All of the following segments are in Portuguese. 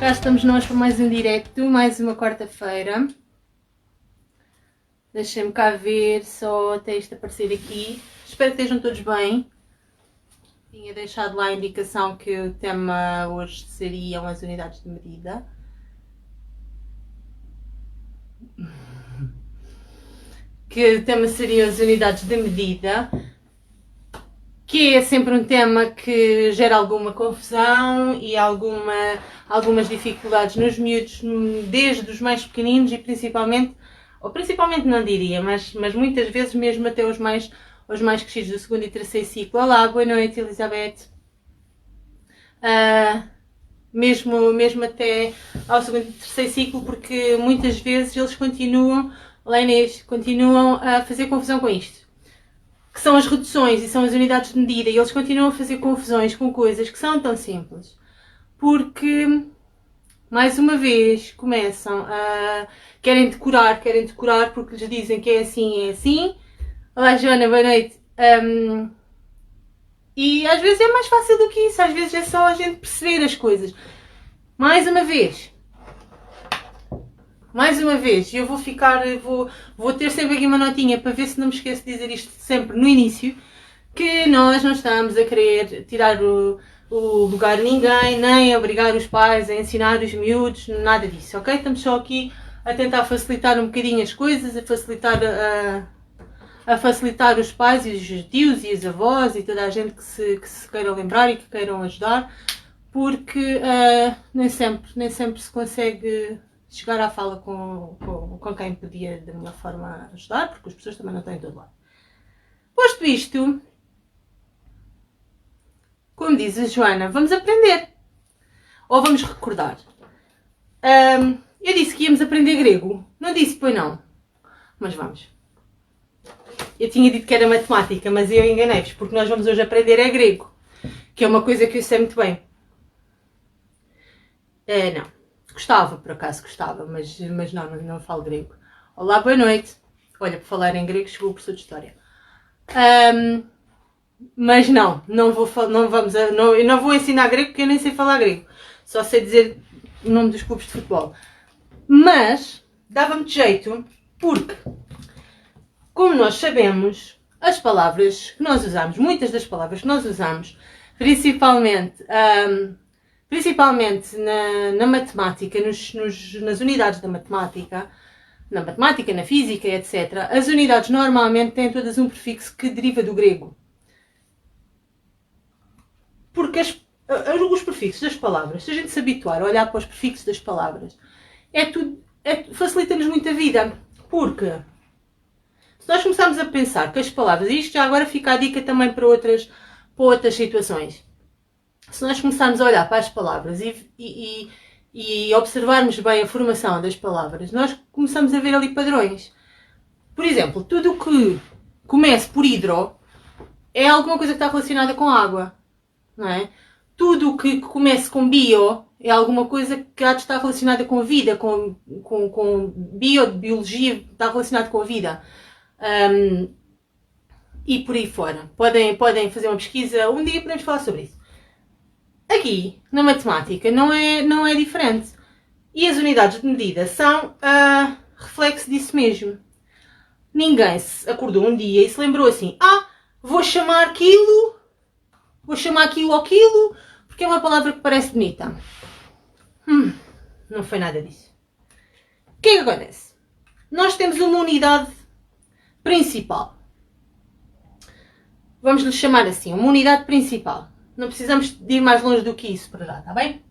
Cá estamos nós para mais um direto, mais uma quarta-feira. Deixem-me cá ver só até isto aparecer aqui. Espero que estejam todos bem. Tinha deixado lá a indicação que o tema hoje seriam as unidades de medida. Que o tema seriam as unidades de medida. Que é sempre um tema que gera alguma confusão e algumas dificuldades nos miúdos, desde os mais pequeninos e principalmente não diria, mas muitas vezes mesmo até os mais crescidos do segundo e terceiro ciclo. Olá, boa noite, Elizabeth. Mesmo até ao segundo e terceiro ciclo, porque muitas vezes eles continuam a fazer confusão com isto. Que são as reduções e são as unidades de medida, e eles continuam a fazer confusões com coisas que são tão simples. Porque, mais uma vez, começam a... Querem decorar porque lhes dizem que é assim. Olá, Joana, boa noite. E às vezes é mais fácil do que isso, às vezes é só a gente perceber as coisas. Mais uma vez, eu vou ter sempre aqui uma notinha para ver se não me esqueço de dizer isto sempre no início, que nós não estamos a querer tirar o lugar de ninguém, nem obrigar os pais a ensinar os miúdos, nada disso, ok? Estamos só aqui a tentar facilitar um bocadinho as coisas, a facilitar os pais e os tios e os avós e toda a gente que se queiram lembrar e que queiram ajudar, porque nem sempre se consegue chegar à fala com quem podia da melhor forma ajudar, porque as pessoas também não estão em todo lado. Posto isto, como diz a Joana, vamos aprender. Ou vamos recordar. Eu disse que íamos aprender grego. Não disse, pois não. Mas vamos. Eu tinha dito que era matemática, mas eu enganei-vos, porque nós vamos hoje aprender é grego. Que é uma coisa que eu sei muito bem. Não. Gostava, por acaso gostava, mas não falo grego. Olá, boa noite. Olha, por falar em grego, chegou o professor de História. Mas eu não vou ensinar grego porque eu nem sei falar grego. Só sei dizer o nome dos clubes de futebol. Mas dava-me de jeito porque, como nós sabemos, as palavras que nós usamos, muitas das palavras que nós usamos, principalmente na matemática, nas unidades da matemática, na física, etc., as unidades normalmente têm todas um prefixo que deriva do grego. Porque os prefixos das palavras, se a gente se habituar a olhar para os prefixos das palavras, facilita-nos muito a vida. Porque se nós começarmos a pensar que as palavras, e isto já agora fica a dica também para outras situações, se nós começarmos a olhar para as palavras e observarmos bem a formação das palavras, nós começamos a ver ali padrões. Por exemplo, tudo o que comece por hidro é alguma coisa que está relacionada com água, não é? Tudo o que comece com bio é alguma coisa que há de estar relacionada com a vida, com biologia, está relacionado com a vida. E por aí fora. Podem fazer uma pesquisa, um dia podemos falar sobre isso. Aqui, na matemática, não é diferente. E as unidades de medida são reflexo disso mesmo. Ninguém se acordou um dia e se lembrou assim, vou chamar aquilo ao quilo, porque é uma palavra que parece bonita. Não foi nada disso. O que é que acontece? Nós temos uma unidade principal. Vamos lhe chamar assim, uma unidade principal. Não precisamos de ir mais longe do que isso para lá, está bem?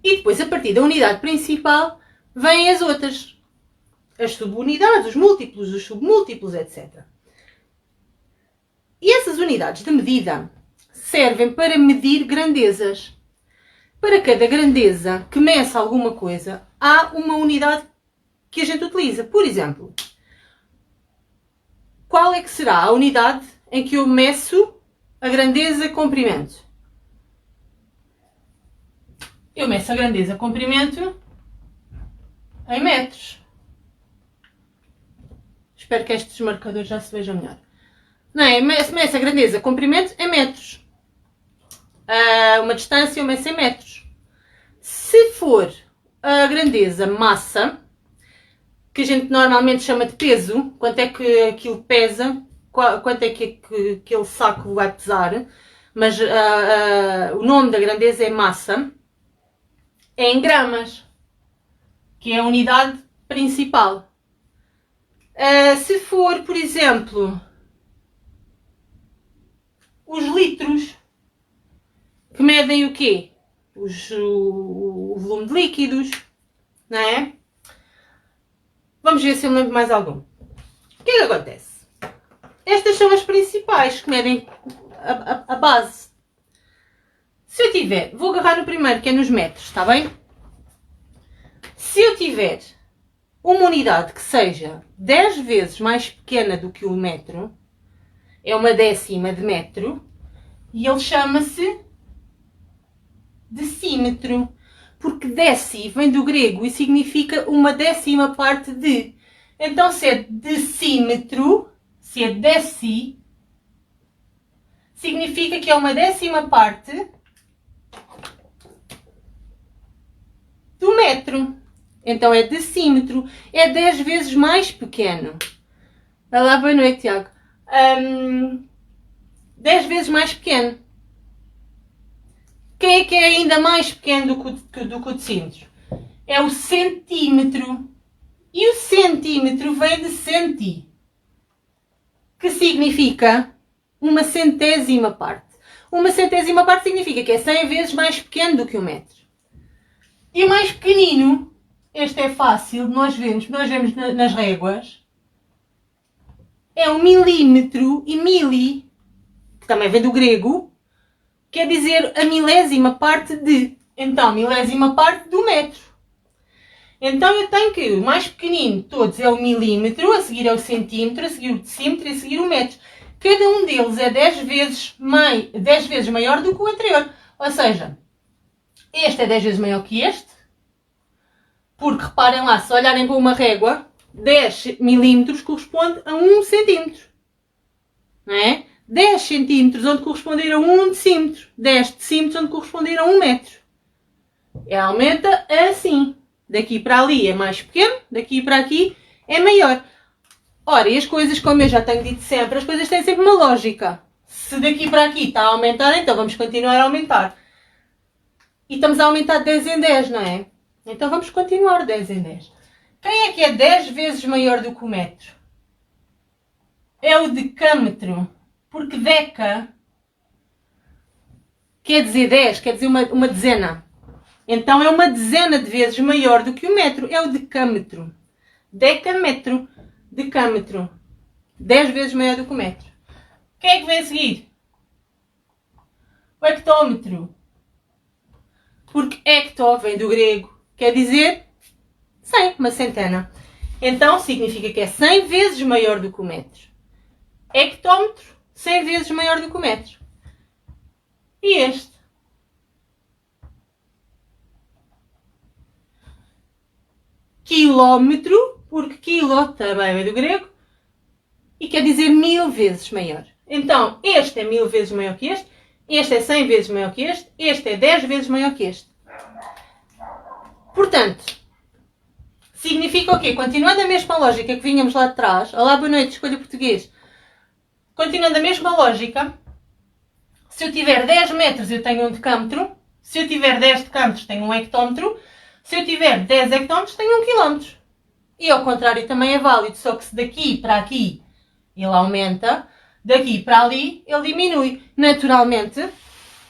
E depois, a partir da unidade principal, vêm as outras. As subunidades, os múltiplos, os submúltiplos, etc. E essas unidades de medida servem para medir grandezas. Para cada grandeza que meça alguma coisa, há uma unidade que a gente utiliza. Por exemplo, qual é que será a unidade em que eu meço a grandeza comprimento? Eu meço a grandeza comprimento em metros. Espero que estes marcadores já se vejam melhor. Não é? Meço a grandeza comprimento em metros. Uma distância eu meço em metros. Se for a grandeza massa, que a gente normalmente chama de peso, quanto é que aquilo pesa, quanto é que aquele saco vai pesar, mas o nome da grandeza é massa, é em gramas, que é a unidade principal. Se for, por exemplo, os litros, que medem o quê? O volume de líquidos, não é? Vamos ver se eu me lembro mais algum. O que é que acontece? Estas são as principais, que medem a base. Se eu tiver, vou agarrar o primeiro, que é nos metros, está bem? Se eu tiver uma unidade que seja 10 vezes mais pequena do que o metro, é uma décima de metro, e ele chama-se decímetro, porque déci vem do grego e significa uma décima parte de. Então, se é decímetro, se é déci, significa que é uma décima parte do metro. Então é decímetro, é 10 vezes mais pequeno. Vai lá, boa noite, Tiago. 10 vezes mais pequeno. Quem é que é ainda mais pequeno do que o decímetro? É o centímetro. E o centímetro vem de centi, que significa uma centésima parte. Uma centésima parte significa que é 100 vezes mais pequeno do que o metro. E o mais pequenino, este é fácil, nós vemos nas réguas, é um milímetro, e mili, que também vem do grego, quer dizer a milésima parte de. Então, milésima parte do metro. Então eu tenho que o mais pequenino de todos é o milímetro, a seguir é o centímetro, a seguir o decímetro e a seguir o metro. Cada um deles é 10 vezes maior do que o anterior. Ou seja, este é 10 vezes maior que este, porque reparem lá, se olharem para uma régua, 10 milímetros corresponde a 1 centímetro. Não é? 10 centímetros onde corresponder a 1 decímetro. 10 decímetros onde corresponder a 1 metro. E aumenta assim. Daqui para ali é mais pequeno, daqui para aqui é maior. Ora, e as coisas, como eu já tenho dito sempre, as coisas têm sempre uma lógica. Se daqui para aqui está a aumentar, então vamos continuar a aumentar. E estamos a aumentar de 10 em 10, não é? Então vamos continuar de 10 em 10. Quem é que é 10 vezes maior do que o metro? É o decâmetro. Porque deca quer dizer 10, quer dizer uma dezena. Então é uma dezena de vezes maior do que o metro. É o decâmetro. Decâmetro. Decâmetro. 10 vezes maior do que o metro. Quem é que vem a seguir? O hectómetro. Porque hecto vem do grego. Quer dizer 100, uma centena. Então significa que é 100 vezes maior do que o metro. Hectómetro, 100 vezes maior do que o metro. E este? Quilómetro, porque quilo também vem do grego, e quer dizer 1000 vezes maior. Então, este é 1000 vezes maior que este é 100 vezes maior que este é 10 vezes maior que este. Portanto, significa o quê? Continuando a mesma lógica que vínhamos lá de trás, olá, boa noite, escolha português. Continuando a mesma lógica, se eu tiver 10 metros eu tenho um decâmetro, se eu tiver 10 decâmetros tenho um hectómetro, se eu tiver 10 hectómetros tenho 1 quilómetro. E ao contrário também é válido, só que se daqui para aqui ele aumenta, daqui para ali ele diminui. Naturalmente,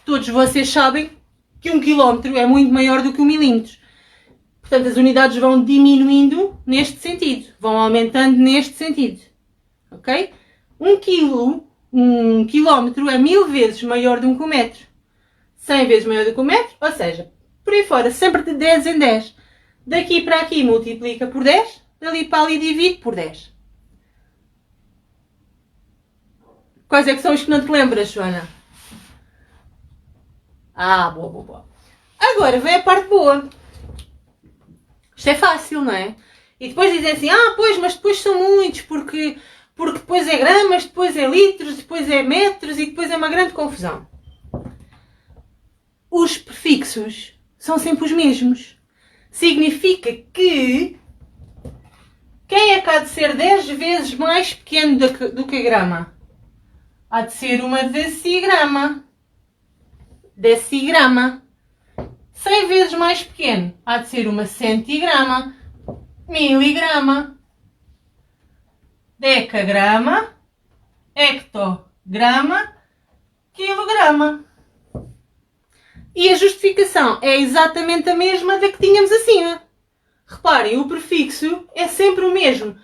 todos vocês sabem que 1 quilómetro é muito maior do que 1 milímetro. Portanto, as unidades vão diminuindo neste sentido, vão aumentando neste sentido. Ok? 1 quilómetro é 1000 vezes maior do que 1 metro. 100 vezes maior do que 1 metro, ou seja, por aí fora, sempre de 10 em 10. Daqui para aqui multiplica por 10, dali para ali divide por 10. Quais é que são os que não te lembras, Joana? Ah, boa, boa, boa. Agora vem a parte boa. Isto é fácil, não é? E depois dizem assim, pois, mas depois são muitos, porque depois é gramas, depois é litros, depois é metros e depois é uma grande confusão. Os prefixos são sempre os mesmos. significa que quem é que há de ser 10 vezes mais pequeno do que a grama? Há de ser uma decigrama. Decigrama. 100 vezes mais pequeno. Há de ser uma centigrama. Miligrama. Decagrama. Hectograma. Quilograma. E a justificação é exatamente a mesma da que tínhamos acima. Reparem, o prefixo é sempre o mesmo.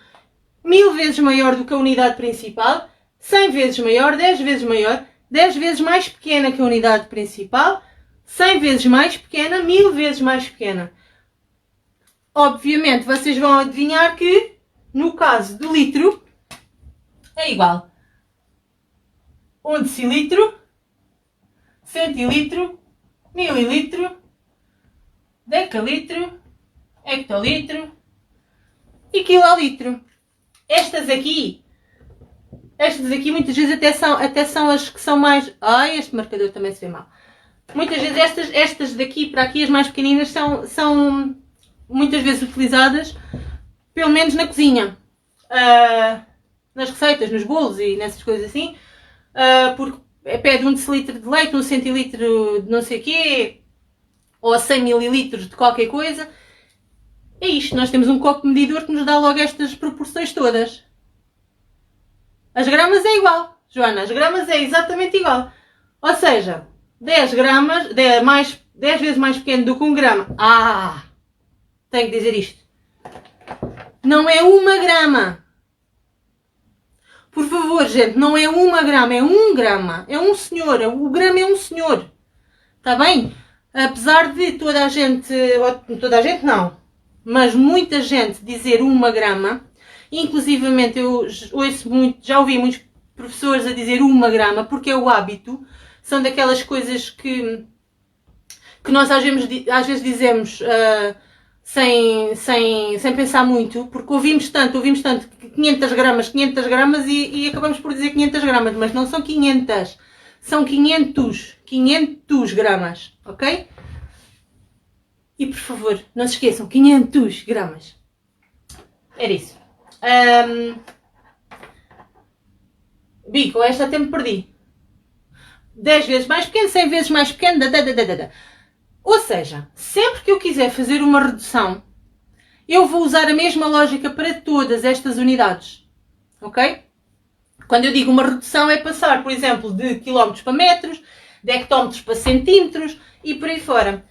1000 vezes maior do que a unidade principal, 100 vezes maior, 10 vezes maior, 10 vezes mais pequena que a unidade principal, 100 vezes mais pequena, 1000 vezes mais pequena. Obviamente, vocês vão adivinhar que, no caso do litro, é igual. 1 decilitro, centilitro, mililitro, decalitro, hectolitro e quilolitro. Estas aqui muitas vezes até são as que são mais... Ai, este marcador também se vê mal. Muitas vezes estas daqui para aqui, as mais pequeninas, são muitas vezes utilizadas, pelo menos na cozinha. Nas receitas, nos bolos e nessas coisas assim. Porque pede 1 decilitro de leite, 1 centilitro de não sei o quê, ou 100 mililitros de qualquer coisa. É isto, nós temos um copo medidor que nos dá logo estas proporções todas. As gramas é igual, Joana, as gramas é exatamente igual. Ou seja, 10 gramas, 10 vezes mais pequeno do que 1 grama. Tenho que dizer isto. Não é 1 grama. Por favor, gente, não é 1 grama, é 1 grama. É um senhor, o grama é um senhor. Está bem? Apesar de toda a gente não, mas muita gente dizer 1 grama, inclusivamente eu já ouvi muitos professores a dizer 1 grama, porque é o hábito, são daquelas coisas que nós às vezes dizemos sem pensar muito, porque ouvimos tanto 500 gramas e acabamos por dizer 500 gramas, mas não são 500, são 500 gramas, ok? E por favor, não se esqueçam, 500 gramas. Era isso. Com esta até me perdi. 10 vezes mais pequeno, 100 vezes mais pequeno, Ou seja, sempre que eu quiser fazer uma redução, eu vou usar a mesma lógica para todas estas unidades. Ok? Quando eu digo uma redução é passar, por exemplo, de quilómetros para metros, de hectómetros para centímetros e por aí fora.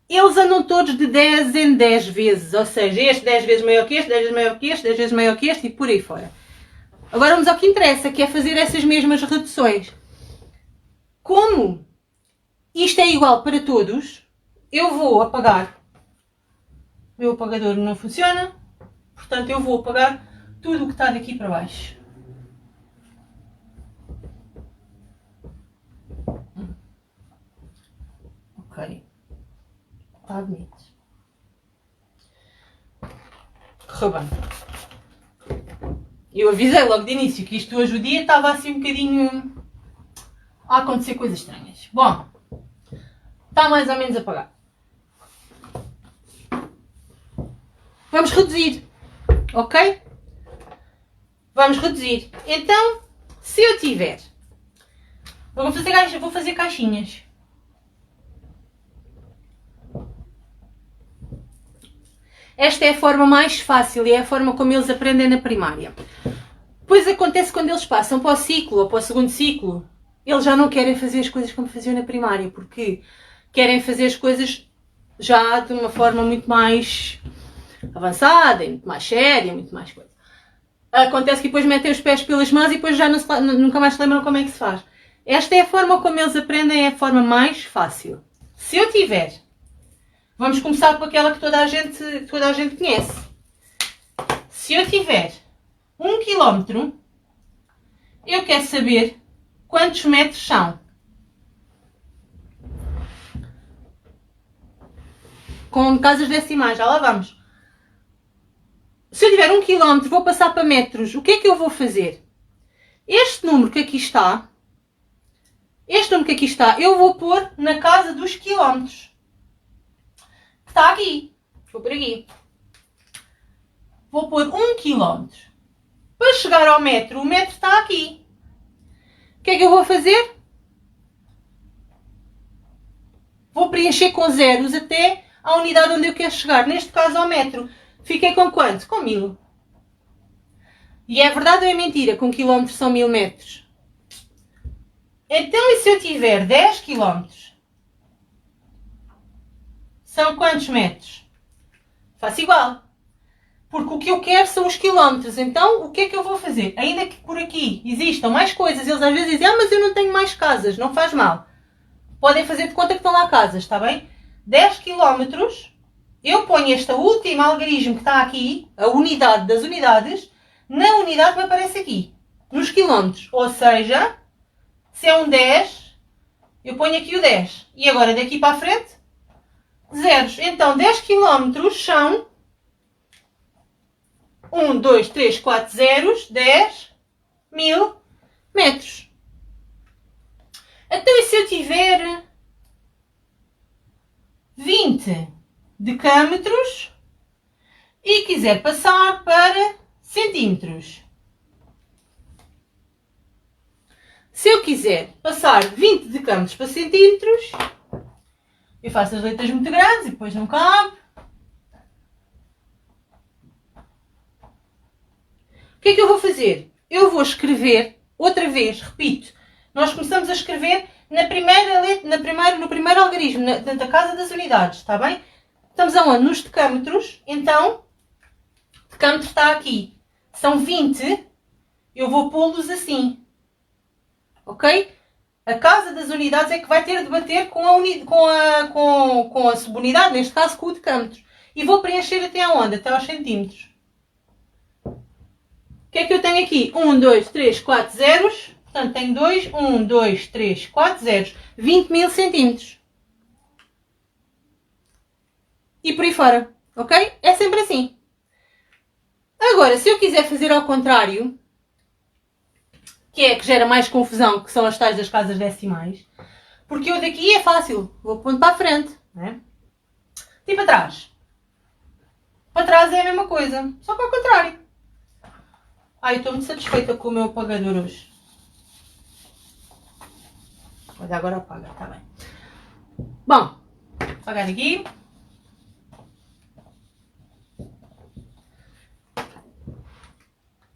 Eles andam todos de 10 em 10 vezes, ou seja, este 10 vezes maior que este, 10 vezes maior que este, 10 vezes maior que este e por aí fora. Agora vamos ao que interessa, que é fazer essas mesmas reduções. Como isto é igual para todos, eu vou apagar. O meu apagador não funciona, portanto eu vou apagar tudo o que está daqui para baixo. Ok. Está bonito. Correu bem. Eu avisei logo de início que isto hoje o dia estava assim um bocadinho a acontecer coisas estranhas. Bom, está mais ou menos apagado. Vamos reduzir, ok? Vamos reduzir. Então, se eu tiver... Vou fazer caixinhas. Esta é a forma mais fácil e é a forma como eles aprendem na primária. Depois acontece quando eles passam para o ciclo ou para o segundo ciclo. Eles já não querem fazer as coisas como faziam na primária, porque querem fazer as coisas já de uma forma muito mais avançada, muito mais séria, muito mais coisa. Acontece que depois metem os pés pelas mãos e depois já nunca mais se lembram como é que se faz. Esta é a forma como eles aprendem, é a forma mais fácil. Se eu tiver... Vamos começar com aquela que toda a gente conhece. Se eu tiver 1 km, eu quero saber quantos metros são. Com casas decimais, já lá vamos. Se eu tiver 1 km, vou passar para metros. O que é que eu vou fazer? Este número que aqui está, eu vou pôr na casa dos quilómetros. Está aqui. Vou por aqui. Vou pôr 1 km. Para chegar ao metro, o metro está aqui. O que é que eu vou fazer? Vou preencher com zeros até à unidade onde eu quero chegar. Neste caso, ao metro. Fiquei com quanto? Com 1000. E é verdade ou é mentira que 1 km são 1000 metros? Então, e se eu tiver 10 km? São quantos metros? Faço igual. Porque o que eu quero são os quilómetros. Então, o que é que eu vou fazer? Ainda que por aqui existam mais coisas, eles às vezes dizem, mas eu não tenho mais casas. Não faz mal. Podem fazer de conta que estão lá casas, está bem? 10 km, eu ponho este último algarismo que está aqui, a unidade das unidades, na unidade que me aparece aqui. Nos quilómetros. Ou seja, se é um 10, eu ponho aqui o 10. E agora, daqui para a frente, zeros. Então, 10 km são 1, 2, 3, 4 zeros, 10, 1000 metros. Então, e se eu tiver 20 decâmetros e quiser passar para centímetros? Se eu quiser passar 20 decâmetros para centímetros, eu faço as letras muito grandes e depois não cabe. O que é que eu vou fazer? Eu vou escrever, outra vez, repito, nós começamos a escrever no primeiro algarismo, na casa das unidades, está bem? Estamos aonde? Nos decâmetros. Então, decâmetro está aqui. São 20, eu vou pô-los assim. Ok? A casa das unidades é que vai ter de bater com a subunidade, neste caso com o decâmetro. E vou preencher até aonde? Até aos centímetros. O que é que eu tenho aqui? 1, 2, 3, 4 zeros. Portanto, tenho 2, 1, 2, 3, 4 zeros. 20.000 centímetros. E por aí fora. Ok? É sempre assim. Agora, se eu quiser fazer ao contrário, que é que gera mais confusão, que são as tais das casas decimais, porque eu daqui é fácil. Vou pondo para a frente. Né? E para trás? Para trás é a mesma coisa. Só que ao contrário. Ai, estou muito satisfeita com o meu apagador hoje. Olha, agora apaga, está bem. Bom, apagar aqui.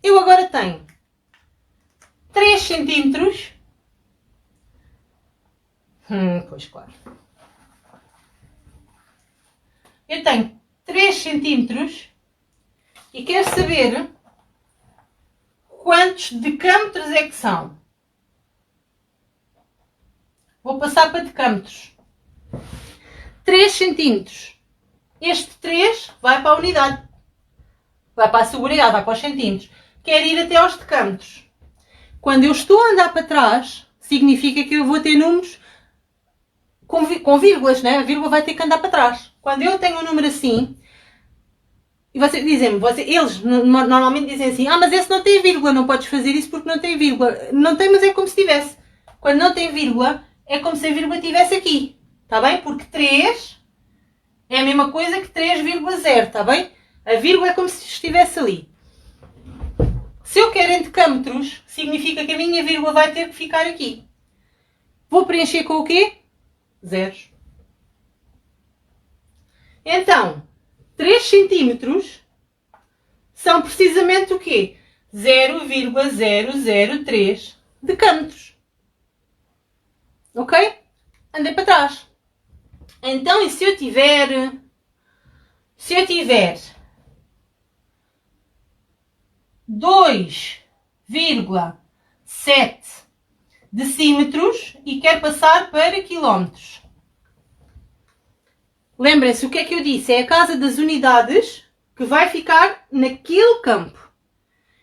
Eu agora tenho 3 centímetros. Pois claro. Eu tenho 3 centímetros e quero saber quantos decâmetros é que são. Vou passar para decâmetros. 3 centímetros. Este 3 vai para a unidade. Vai para a subunidade, vai para os centímetros. Quero ir até aos decâmetros. Quando eu estou a andar para trás, significa que eu vou ter números com vírgulas, né? A vírgula vai ter que andar para trás. Quando eu tenho um número assim, e vocês dizem-me, eles normalmente dizem assim, mas esse não tem vírgula, não podes fazer isso porque não tem vírgula. Não tem, mas é como se tivesse. Quando não tem vírgula, é como se a vírgula estivesse aqui. Está bem? Porque 3 é a mesma coisa que 3,0, está bem? A vírgula é como se estivesse ali. Se eu quero em decâmetros, significa que a minha vírgula vai ter que ficar aqui. Vou preencher com o quê? Zeros. Então, 3 centímetros são precisamente o quê? 0,003 decâmetros. Ok? Andei para trás. Então, e se eu tiver 2,7 decímetros e quero passar para quilómetros. Lembrem-se, o que é que eu disse? É a casa das unidades que vai ficar naquele campo.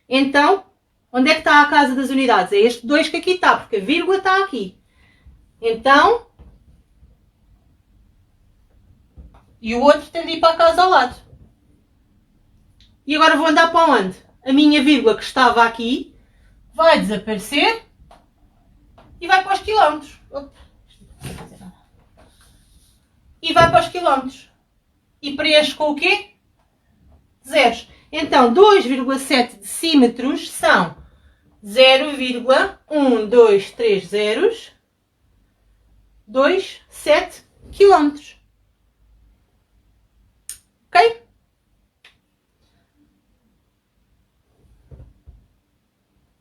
Então, onde é que está a casa das unidades? É este 2 que aqui está, porque a vírgula está aqui. Então, e o outro tem de ir para a casa ao lado. E agora vou andar para onde? A minha vírgula que estava aqui vai desaparecer e vai para os quilómetros. E vai para os quilómetros. e preencho com o quê? Zeros. Então, 2,7 decímetros são 0,123027 quilómetros. Ok?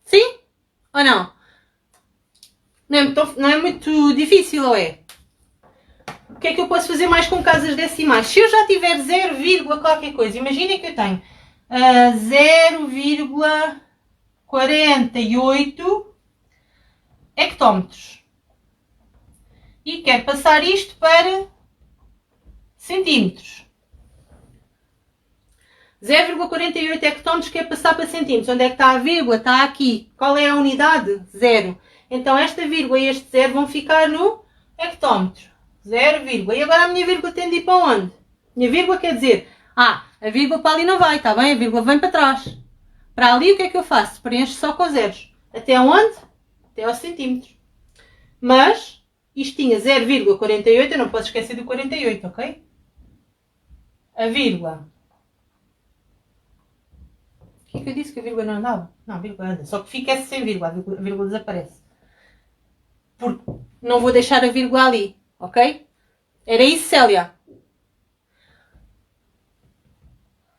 Sim? Ou não? Não é muito difícil, ou é? O que é que eu posso fazer mais com casas decimais? Se eu já tiver 0, qualquer coisa, imaginem que eu tenho 0,48 hectómetros e quero passar isto para centímetros. 0,48 hectómetros quer passar para centímetros. Onde é que está a vírgula? Está aqui. Qual é a unidade? 0. Então esta vírgula e este 0 vão ficar no hectómetro. 0, e agora a minha vírgula tem de ir para onde? A minha vírgula quer dizer, a vírgula para ali não vai, está bem? A vírgula vem para trás. Para ali o que é que eu faço? Preencho só com zeros. Até onde? Até aos centímetros. Mas isto tinha 0,48, eu não posso esquecer do 48, ok? A vírgula. O que é que eu disse que a vírgula não andava? Não, a vírgula anda. Só que fica sem vírgula. A vírgula desaparece. Porque não vou deixar a vírgula ali, ok? Era isso, Célia.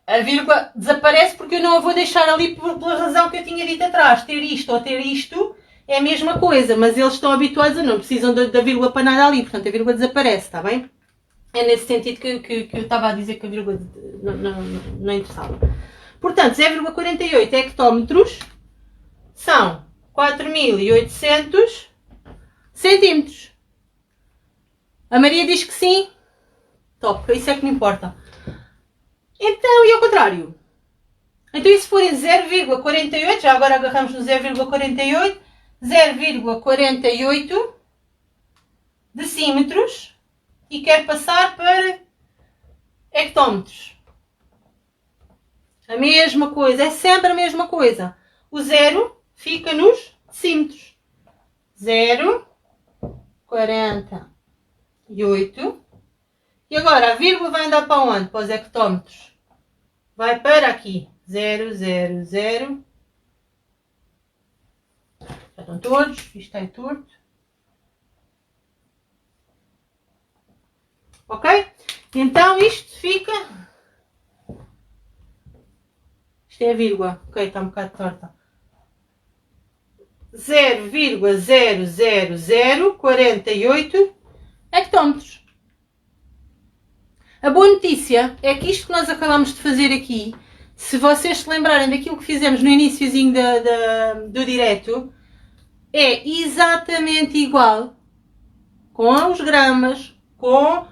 A vírgula desaparece porque eu não a vou deixar ali pela razão que eu tinha dito atrás. Ter isto ou ter isto é a mesma coisa, mas eles estão habituados a não precisam da vírgula para nada ali. Portanto, a vírgula desaparece, está bem? É nesse sentido que eu estava a dizer que a vírgula não interessava. Portanto, 0,48 hectómetros são 4.800 centímetros. A Maria diz que sim. Top, isso é que me importa. Então, e ao contrário? Então, e se forem 0,48, já agora agarramos no 0,48, 0,48 decímetros e quero passar para hectómetros. A mesma coisa, é sempre a mesma coisa. O 0 fica nos decímetros. 0,48. E agora a vírgula vai andar para onde? Para os hectómetros. Vai para aqui. 0. Já estão todos. Isto está aí torto. Ok? Então isto fica... Isto é a vírgula. Ok, está um bocado torta. 0,00048 hectómetros. A boa notícia é que isto que nós acabamos de fazer aqui, se vocês se lembrarem daquilo que fizemos no iniciozinho do direto, é exatamente igual com os gramas, com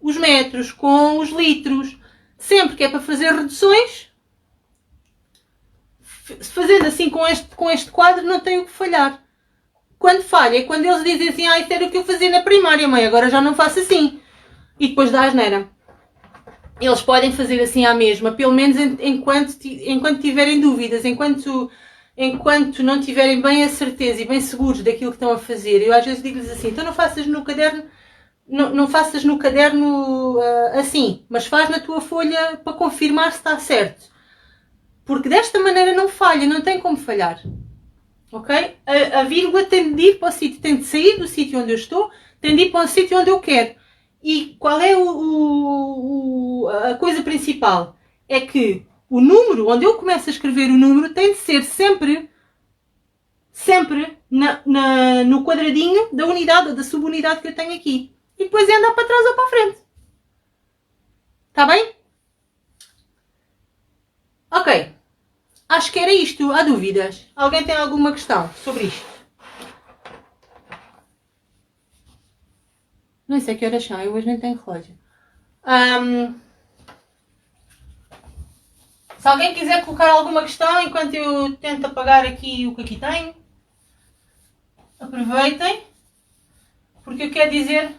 os metros, com os litros. Sempre que é para fazer reduções, fazendo assim com este quadro, não tem o que falhar. Quando falha é quando eles dizem assim, isso era o que eu fazia na primária, mãe, agora já não faço assim. E depois dá asneira. Eles podem fazer assim à mesma, pelo menos enquanto tiverem dúvidas, enquanto não tiverem bem a certeza e bem seguros daquilo que estão a fazer. Eu às vezes digo-lhes assim, então não faças no caderno, não faças no caderno assim, mas faz na tua folha para confirmar se está certo. Porque desta maneira não falha, não tem como falhar. Ok? A vírgula tem de ir para o sítio, tem de sair do sítio onde eu estou, tem de ir para o sítio onde eu quero. E qual é a coisa principal? É que o número, onde eu começo a escrever o número, tem de ser sempre no quadradinho da unidade ou da subunidade que eu tenho aqui. E depois é andar para trás ou para a frente. Está bem? Ok. Acho que era isto. Há dúvidas? Alguém tem alguma questão sobre isto? Não sei que horas são, eu hoje nem tenho relógio. Se alguém quiser colocar alguma questão enquanto eu tento apagar aqui o que aqui tenho, aproveitem, porque eu quero dizer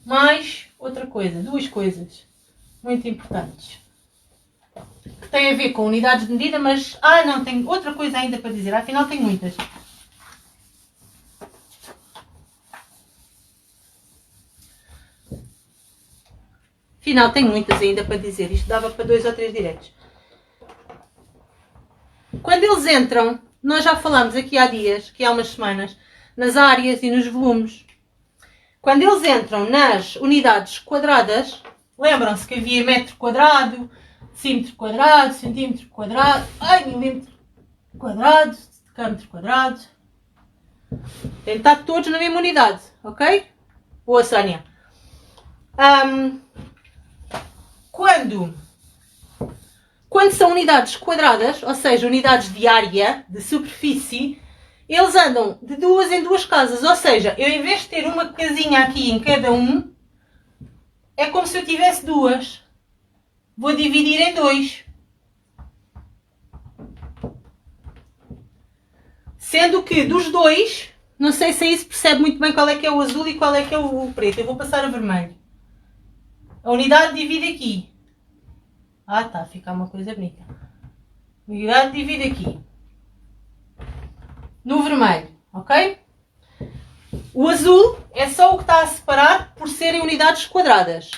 mais outra coisa, duas coisas muito importantes, que têm a ver com unidades de medida, mas, não, tenho outra coisa ainda para dizer, afinal tenho muitas. Afinal, tenho muitas ainda para dizer. Isto dava para 2 ou 3 diretos. Quando eles entram, nós já falámos aqui há dias, que há umas semanas, nas áreas e nos volumes. Quando eles entram nas unidades quadradas, lembram-se que havia metro quadrado, decímetro quadrado, centímetro quadrado, milímetro quadrado, decâmetro quadrado. Tem de estar todos na mesma unidade, ok? Boa, Sónia. Quando são unidades quadradas, ou seja, unidades de área, de superfície, eles andam de 2 em 2 casas. Ou seja, eu em vez de ter uma casinha aqui em cada um, é como se eu tivesse 2. Vou dividir em 2. Sendo que dos 2, não sei se aí se percebe muito bem qual é que é o azul e qual é que é o preto. Eu vou passar a vermelho. A unidade divide aqui. Está a ficar uma coisa bonita. A unidade divide aqui. No vermelho, ok? O azul é só o que está a separar por serem unidades quadradas.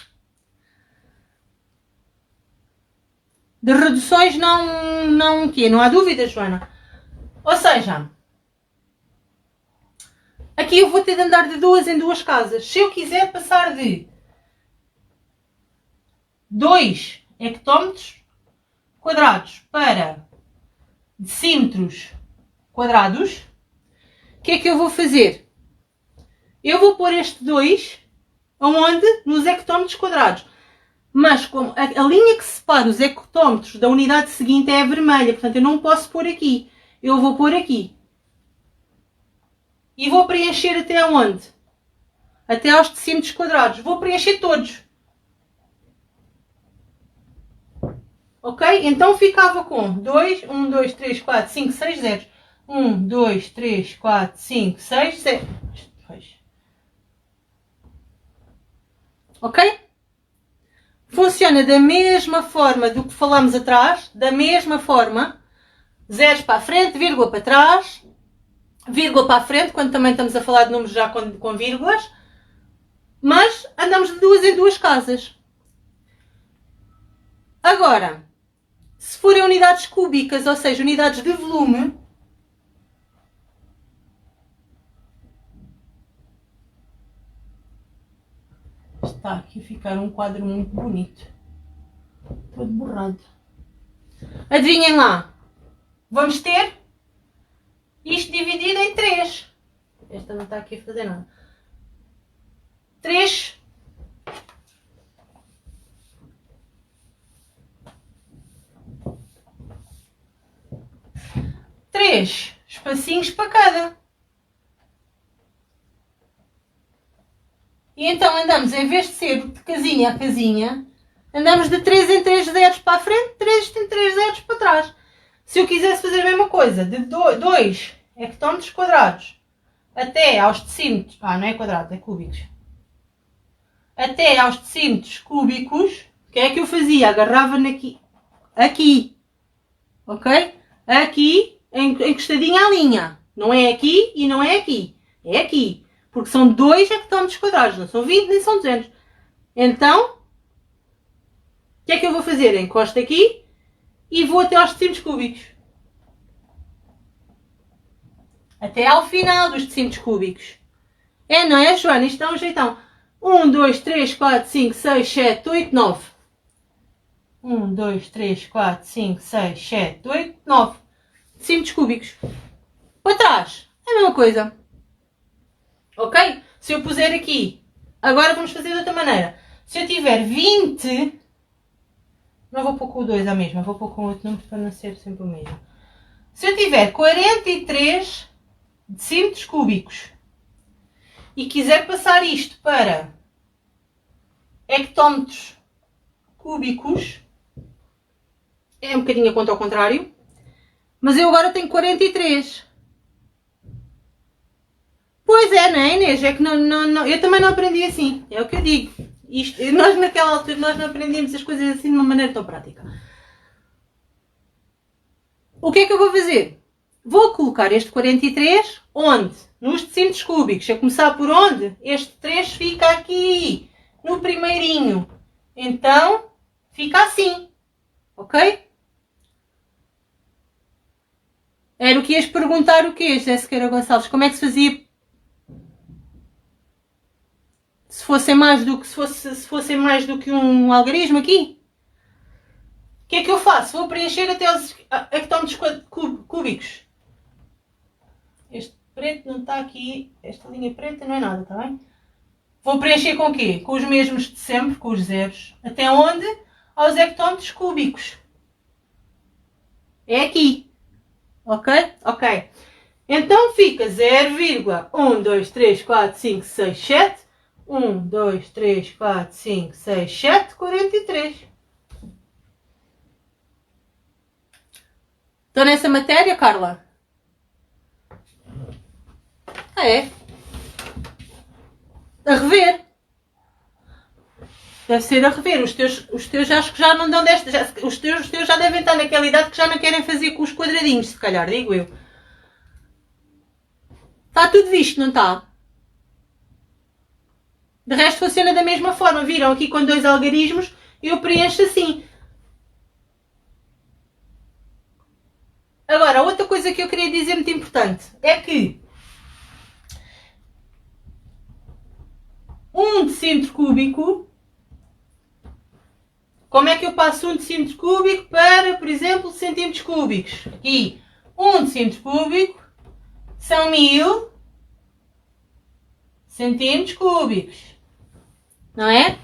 De reduções não há dúvida, Joana. Ou seja, aqui eu vou ter de andar de 2 em 2 casas. Se eu quiser passar de 2 hectómetros quadrados para decímetros quadrados, o que é que eu vou fazer? Eu vou pôr este 2 aonde? Nos hectómetros quadrados. Mas como a linha que separa os hectómetros da unidade seguinte é a vermelha, portanto eu não posso pôr aqui. Eu vou pôr aqui. E vou preencher até aonde? Até aos decímetros quadrados. Vou preencher todos. Ok? Então ficava com 2, 1, 2, 3, 4, 5, 6 zeros. 1, 2, 3, 4, 5, 6, 7. Ok? Funciona da mesma forma do que falámos atrás, da mesma forma. Zeros para a frente, vírgula para trás, vírgula para a frente, quando também estamos a falar de números já com vírgulas. Mas andamos de 2 em 2 casas. Agora, se forem unidades cúbicas, ou seja, unidades de volume, está aqui a ficar um quadro muito bonito. Todo borrado. Adivinhem lá. Vamos ter isto dividido em 3. Esta não está aqui a fazer nada. 3 espacinhos para cada. E então andamos, em vez de ser de casinha a casinha, andamos de 3 em 3 zeros para a frente, 3 em 3 zeros para trás. Se eu quisesse fazer a mesma coisa, de 2 hectómetros quadrados até aos decímetros, não é quadrado, é cúbicos, até aos decímetros cúbicos, o que é que eu fazia? Agarrava aqui, ok? Aqui, encostadinha à linha. Não é aqui e não é aqui, é aqui. Porque são 2 hectómetros quadrados, não são 20 nem são 200. Então, o que é que eu vou fazer? Encosto aqui e vou até aos decímetros cúbicos. Até ao final dos decímetros cúbicos. Não é, Joana? Isto dá um jeitão. 1, 2, 3, 4, 5, 6, 7, 8, 9. 1, 2, 3, 4, 5, 6, 7, 8, 9. Decímetros cúbicos. Para trás, é a mesma coisa. Ok? Se eu puser aqui, agora vamos fazer de outra maneira. Se eu tiver 20, não vou pôr com o 2 à mesma, vou pôr com outro número para não ser sempre o mesmo. Se eu tiver 43 decímetros cúbicos e quiser passar isto para hectómetros cúbicos, é um bocadinho a conta ao contrário, mas eu agora tenho 43. Pois é, não é, Inês? É que não, eu também não aprendi assim. É o que eu digo. Nós naquela altura nós não aprendíamos as coisas assim de uma maneira tão prática. O que é que eu vou fazer? Vou colocar este 43 onde? Nos decímetros cúbicos. A começar por onde? Este 3 fica aqui, no primeirinho. Então, fica assim. Ok? Era o que ias perguntar o quê, José Sequeira Gonçalves? Como é que se fazia se fosse mais do que, se fosse mais do que um algarismo aqui? O que é que eu faço? Vou preencher até os hectómetros cúbicos. Este preto não está aqui. Esta linha preta não é nada, está bem? Vou preencher com o quê? Com os mesmos de sempre, com os zeros. Até onde? Aos hectómetros cúbicos. É aqui. Ok? Ok. Então fica 0,1, 2, 3, 4, 5, 6, 7. 1, 2, 3, 4, 5, 6, 7, 43. Estou nessa matéria, Carla? Ah, é? A rever. Deve ser a rever. Os teus acho que já não dão desta. Os teus já devem estar naquela idade que já não querem fazer com os quadradinhos, se calhar, digo eu. Está tudo visto, não está? De resto funciona da mesma forma. Viram aqui com 2 algarismos, eu preencho assim. Agora, outra coisa que eu queria dizer muito importante é que 1 decímetro cúbico, como é que eu passo 1 decímetro cúbico para, por exemplo, centímetros cúbicos? Aqui, 1 decímetro cúbico são 1000 centímetros cúbicos. Não é?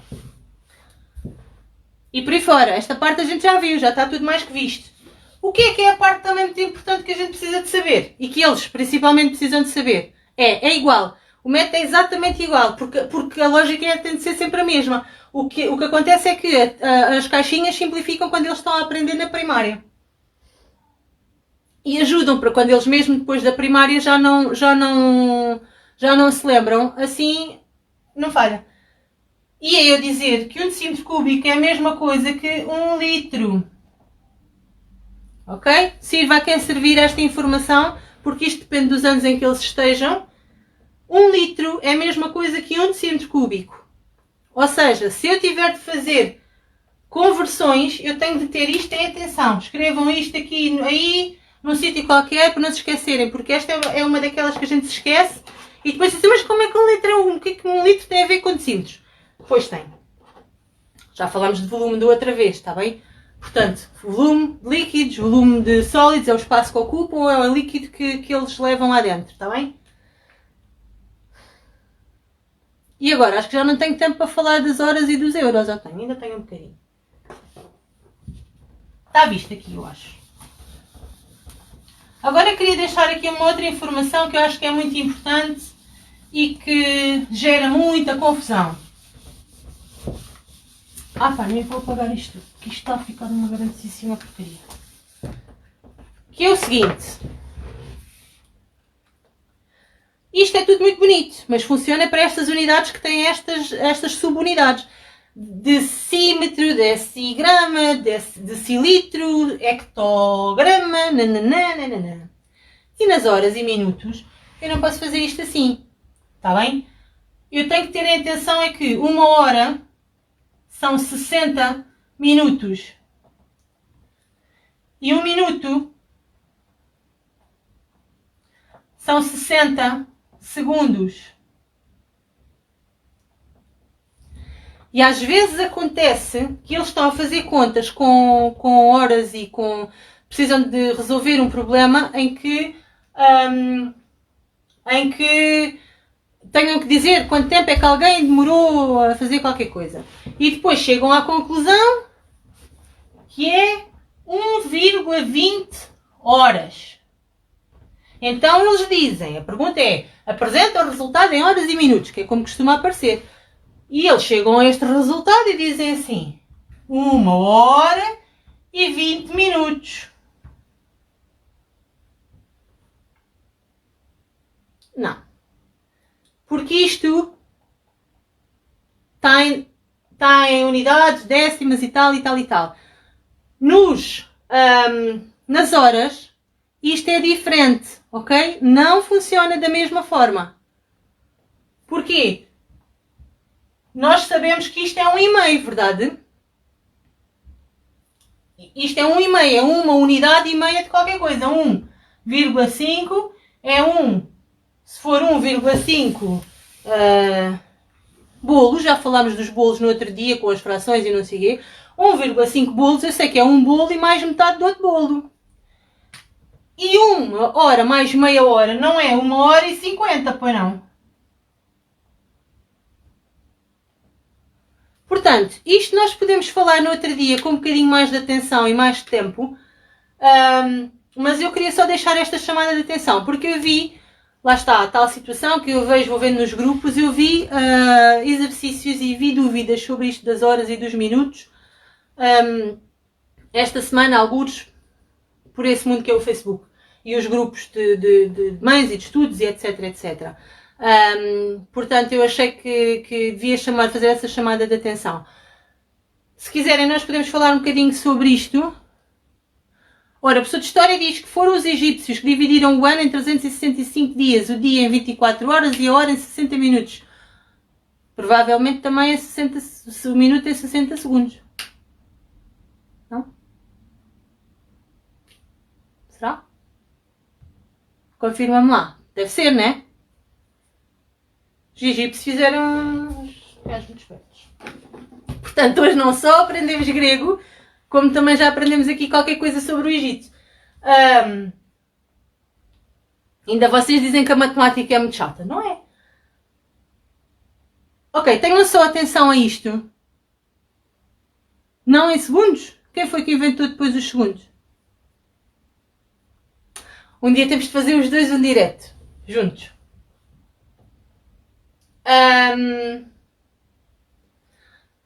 E por aí fora. Esta parte a gente já viu, já está tudo mais que visto. O que é a parte também muito importante que a gente precisa de saber? E que eles principalmente precisam de saber? É igual. O método é exatamente igual, porque a lógica tem de ser sempre a mesma. O que acontece é que as caixinhas simplificam quando eles estão a aprender na primária. E ajudam para quando eles mesmo depois da primária já não se lembram. Assim, não falha. E é eu dizer que 1 decímetro cúbico é a mesma coisa que 1 litro. Ok? Sirva a quem servir esta informação, porque isto depende dos anos em que eles estejam. 1 litro é a mesma coisa que 1 decímetro cúbico. Ou seja, se eu tiver de fazer conversões, eu tenho de ter isto em atenção. Escrevam isto aqui, aí, num sítio qualquer, para não se esquecerem, porque esta é uma daquelas que a gente se esquece. E depois dizem, mas como é que 1 litro é o que é que 1 litro tem a ver com decímetros? Pois tem. Já falámos de volume da outra vez, está bem? Portanto, volume de líquidos, volume de sólidos é o espaço que ocupam ou é o líquido que eles levam lá dentro, está bem? E agora, acho que já não tenho tempo para falar das horas e dos euros, ou tenho? Ainda tenho um bocadinho. Está visto aqui, eu acho. Agora queria deixar aqui uma outra informação que eu acho que é muito importante e que gera muita confusão. Nem vou apagar isto, que isto está a ficar uma grandíssima porcaria. Que é o seguinte. Isto é tudo muito bonito, mas funciona para estas unidades que têm estas subunidades. Decímetro, decigrama, decilitro, hectograma, nananana. E nas horas e minutos, eu não posso fazer isto assim. Está bem? Eu tenho que ter em atenção é que 1 hora são 60 minutos. E 1 minuto são 60 segundos. E às vezes acontece que eles estão a fazer contas com horas e precisam de resolver um problema em que tenham que dizer quanto tempo é que alguém demorou a fazer qualquer coisa. E depois chegam à conclusão que é 1,20 horas. Então eles dizem, a pergunta é, apresenta o resultado em horas e minutos, que é como costuma aparecer. E eles chegam a este resultado e dizem assim, 1 hora e 20 minutos. Não. Porque isto está em unidades, décimas e tal e tal e tal. Nas horas, isto é diferente, ok? Não funciona da mesma forma. Porquê? Nós sabemos que isto é 1,5, verdade? Isto é 1,5, é uma unidade e meia de qualquer coisa. 1,5 é 1. Se for 1,5 bolos, já falámos dos bolos no outro dia com as frações e não sei o quê. 1,5 bolos, eu sei que é um bolo e mais metade do outro bolo. E 1 hora mais meia hora não é 1h50, pois não? Portanto, isto nós podemos falar no outro dia com um bocadinho mais de atenção e mais de tempo, mas eu queria só deixar esta chamada de atenção, porque eu vi, lá está, a tal situação que eu vejo, vou vendo nos grupos, eu vi exercícios e vi dúvidas sobre isto das horas e dos minutos, esta semana, alguns, por esse mundo que é o Facebook, e os grupos de mães e de estudos e etc, etc. Portanto, eu achei que devia fazer essa chamada de atenção. Se quiserem, nós podemos falar um bocadinho sobre isto. Ora, a professor de História diz que foram os egípcios que dividiram o ano em 365 dias, o dia em 24 horas e a hora em 60 minutos. Provavelmente também o minuto em 60 segundos. Não? Será? Confirma-me lá. Deve ser, não é? Os egípcios fizeram os gajos muito espertos. Portanto, hoje não só aprendemos grego, como também já aprendemos aqui qualquer coisa sobre o Egito. Ainda vocês dizem que a matemática é muito chata, não é? Ok, tenham só atenção a isto. Não em segundos? Quem foi que inventou depois os segundos? Um dia temos de fazer os dois um direto, juntos.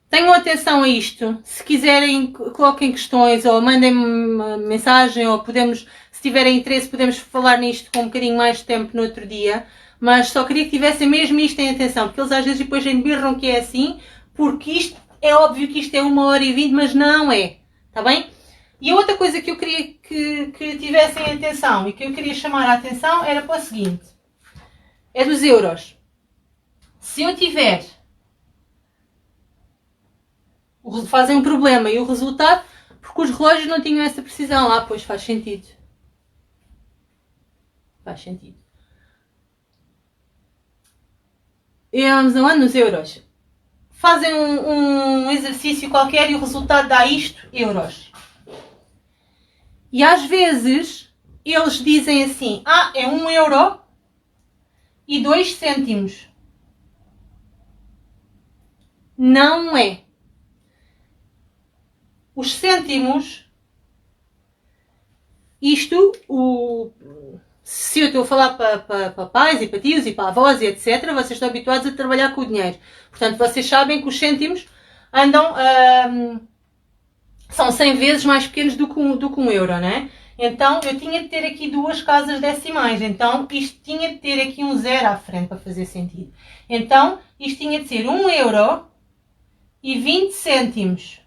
Tenham atenção a isto. Se quiserem, coloquem questões ou mandem-me uma mensagem ou podemos, se tiverem interesse, podemos falar nisto com um bocadinho mais de tempo no outro dia. Mas só queria que tivessem mesmo isto em atenção, porque eles às vezes depois embirram que é assim, porque isto é óbvio que isto é 1h20, mas não é. Está bem? E a outra coisa que eu queria que tivessem em atenção e que eu queria chamar a atenção era para o seguinte. É dos euros. Se eu tiver... fazem um problema e o resultado, porque os relógios não tinham essa precisão. Pois faz sentido. Faz sentido. E vamos a nos euros. Fazem um exercício qualquer e o resultado dá isto, euros. E às vezes eles dizem assim, é 1 euro e 2 cêntimos. Não é. Os cêntimos, se eu estou a falar para pais e para tios e para avós e etc, vocês estão habituados a trabalhar com o dinheiro. Portanto, vocês sabem que os cêntimos andam, são 100 vezes mais pequenos do que um euro, não é? Então, eu tinha de ter aqui duas casas decimais. Então, isto tinha de ter aqui um zero à frente para fazer sentido. Então, isto tinha de ser 1 euro e 20 cêntimos.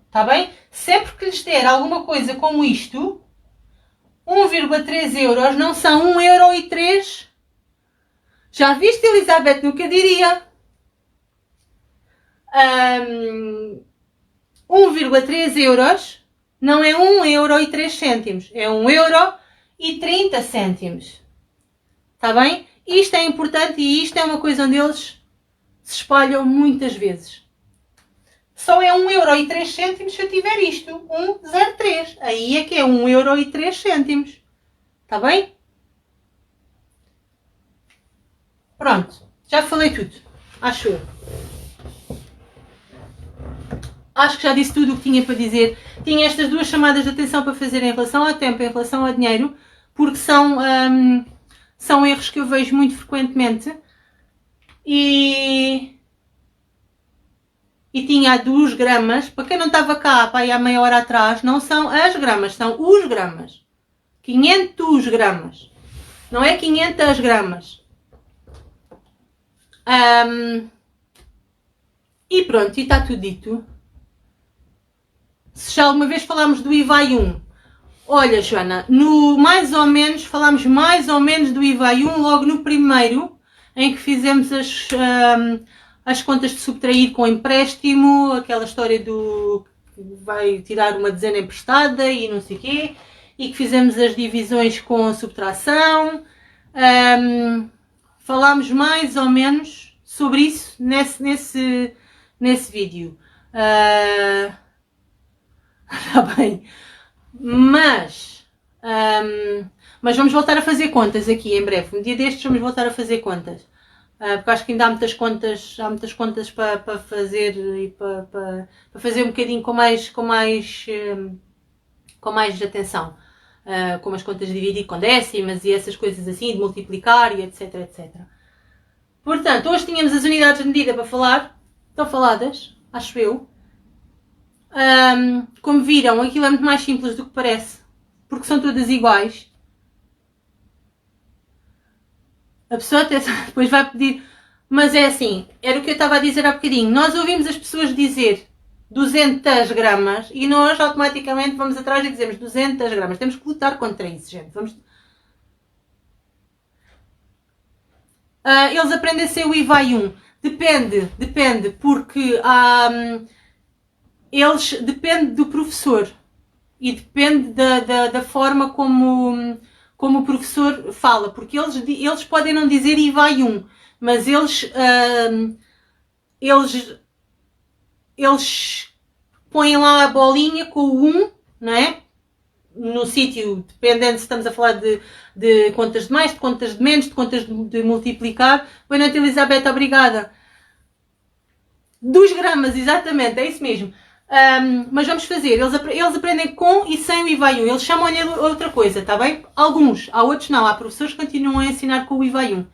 Está bem? Sempre que lhes der alguma coisa como isto, 1,3 euros não são 1 euro e 3. Já viste, Elizabeth? Nunca diria. 1,3 euros não é 1 euro e 3 cêntimos. É 1 euro e 30 cêntimos. Está bem? Isto é importante e isto é uma coisa onde eles se espalham muitas vezes. Só é 1 euro e 3 cêntimos se eu tiver isto. 1,03. Aí é que é 1 euro e 3 cêntimos. Está bem? Pronto. Já falei tudo. Acho eu. Acho que já disse tudo o que tinha para dizer. Tinha estas duas chamadas de atenção para fazer em relação ao tempo, em relação ao dinheiro, porque são erros que eu vejo muito frequentemente. E tinha 2 gramas, para quem não estava cá para aí há meia hora atrás, não são as gramas, são os gramas. 500 gramas. Não é 500 gramas. E pronto, e está tudo dito. Se já alguma vez falámos do IVAI 1, olha, Joana, falámos mais ou menos do IVAI 1 logo no primeiro, em que fizemos as contas de subtrair com empréstimo, aquela história vai tirar uma dezena emprestada e não sei o quê, e que fizemos as divisões com subtração. Falámos mais ou menos sobre isso nesse vídeo. Está bem. Mas vamos voltar a fazer contas aqui em breve. Um dia destes vamos voltar a fazer contas. Porque acho que ainda há muitas contas para fazer e para fazer um bocadinho com mais atenção. Como as contas de dividir com décimas e essas coisas assim, de multiplicar e etc, etc. Portanto, hoje tínhamos as unidades de medida para falar. Estão faladas, acho eu. Como viram, aquilo é muito mais simples do que parece, porque são todas iguais. A pessoa até depois vai pedir, mas é assim, era o que eu estava a dizer há bocadinho, nós ouvimos as pessoas dizer 200 gramas e nós automaticamente vamos atrás e dizemos 200 gramas, temos que lutar contra isso, gente. Eles aprendem a ser o I vai 1, depende, porque depende do professor e depende da forma como o professor fala, porque eles podem não dizer I vai 1, mas eles põem lá a bolinha com o 1, não é? No sítio, dependendo se estamos a falar de contas de mais, de contas de menos, de contas de multiplicar. Boa noite, Elizabeth, obrigada. 2 gramas, exatamente, é isso mesmo. Mas vamos fazer, eles aprendem com e sem o I vai 1, eles chamam-lhe outra coisa, está bem? Alguns, há outros não, há professores que continuam a ensinar com o I vai 1.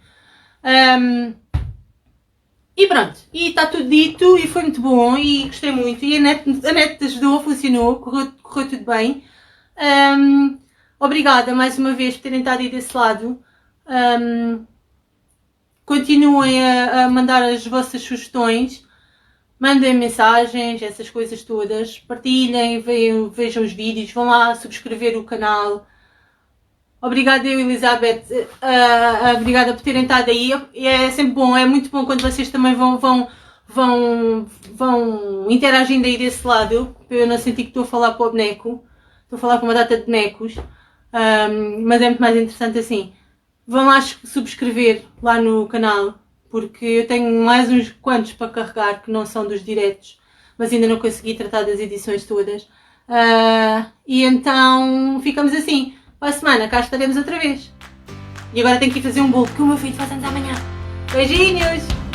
E pronto, e está tudo dito e foi muito bom e gostei muito e a net ajudou, funcionou, correu tudo bem. Obrigada mais uma vez por terem estado aí desse lado. Continuem a mandar as vossas sugestões. Mandem mensagens, essas coisas todas, partilhem, vejam os vídeos, vão lá subscrever o canal. Obrigada eu, Elizabeth, obrigada por terem estado aí. É sempre bom, é muito bom quando vocês também vão interagindo aí desse lado, para eu não sentir que estou a falar para o boneco, estou a falar para uma data de bonecos, mas é muito mais interessante assim. Vão lá subscrever lá no canal, porque eu tenho mais uns quantos para carregar que não são dos diretos, mas ainda não consegui tratar das edições todas. E então ficamos assim. Para a semana cá estaremos outra vez. E agora tenho que ir fazer um bolo, porque o meu filho faz anos amanhã. Beijinhos!